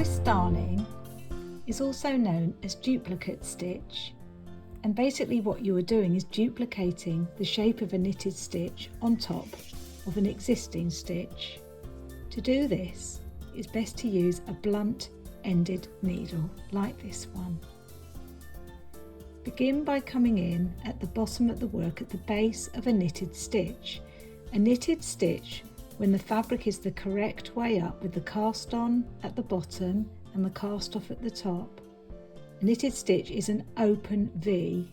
Swiss darning is also known as duplicate stitch, and basically what you are doing is duplicating the shape of a knitted stitch on top of an existing stitch. To do this, it's best to use a blunt ended needle like this one. Begin by coming in at the bottom of the work at the base of a knitted stitch. A knitted stitch, when the fabric is the correct way up with the cast on at the bottom and the cast off at the top. A knitted stitch is an open V.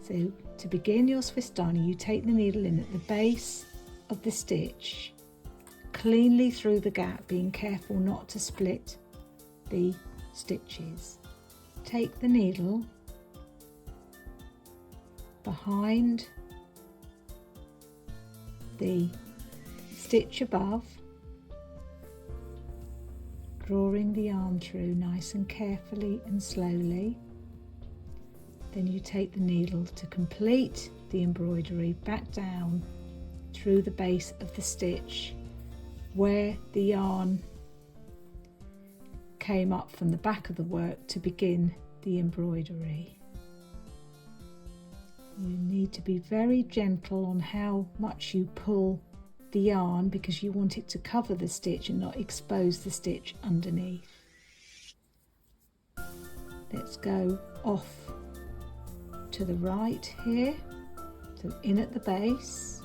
So to begin your Swiss darning, you take the needle in at the base of the stitch, cleanly through the gap, being careful not to split the stitches. Take the needle behind the stitch above, drawing the yarn through nice and carefully and slowly. Then you take the needle to complete the embroidery back down through the base of the stitch where the yarn came up from the back of the work to begin the embroidery. You need to be very gentle on how much you pull the yarn because you want it to cover the stitch and not expose the stitch underneath. Let's go off to the right here, so in at the base,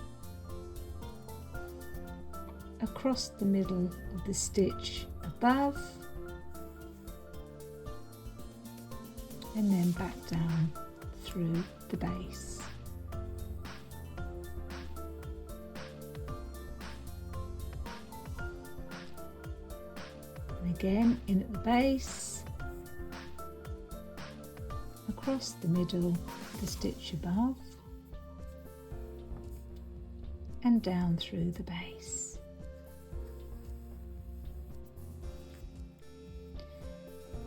across the middle of the stitch above, and then back down through the base. And again in at the base, across the middle, the stitch above, and down through the base.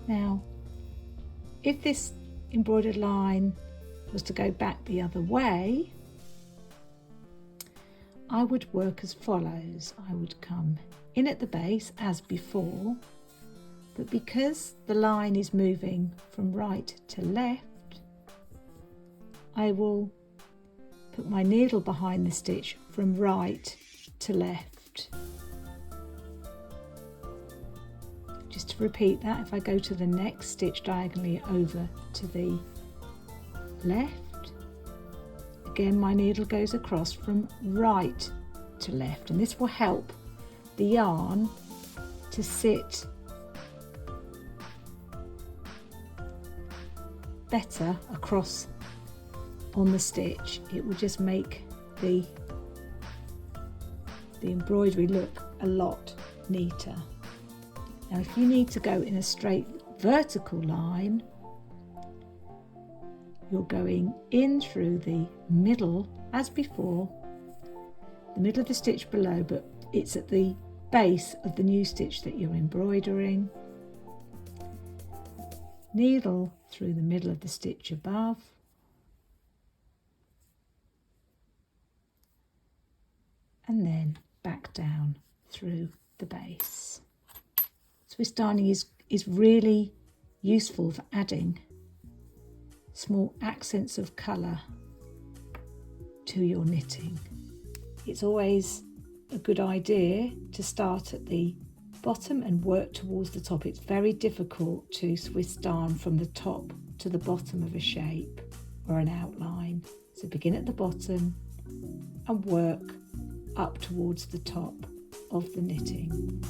Now, if this embroidered line was to go back the other way, I would work as follows. I would come in at the base as before, but because the line is moving from right to left, I will put my needle behind the stitch from right to left. Just to repeat that, if I go to the next stitch diagonally over to the left, again my needle goes across from right to left, and this will help the yarn to sit better across on the stitch. It will just make the embroidery look a lot neater. Now if you need to go in a straight vertical line, you're going in through the middle as before, the middle of the stitch below, but it's at the base of the new stitch that you're embroidering. Needle through the middle of the stitch above, and then back down through the base. Swiss darning is really useful for adding small accents of colour to your knitting. It's always a good idea to start at the bottom and work towards the top. It's very difficult to Swiss darn from the top to the bottom of a shape or an outline. So begin at the bottom and work up towards the top of the knitting.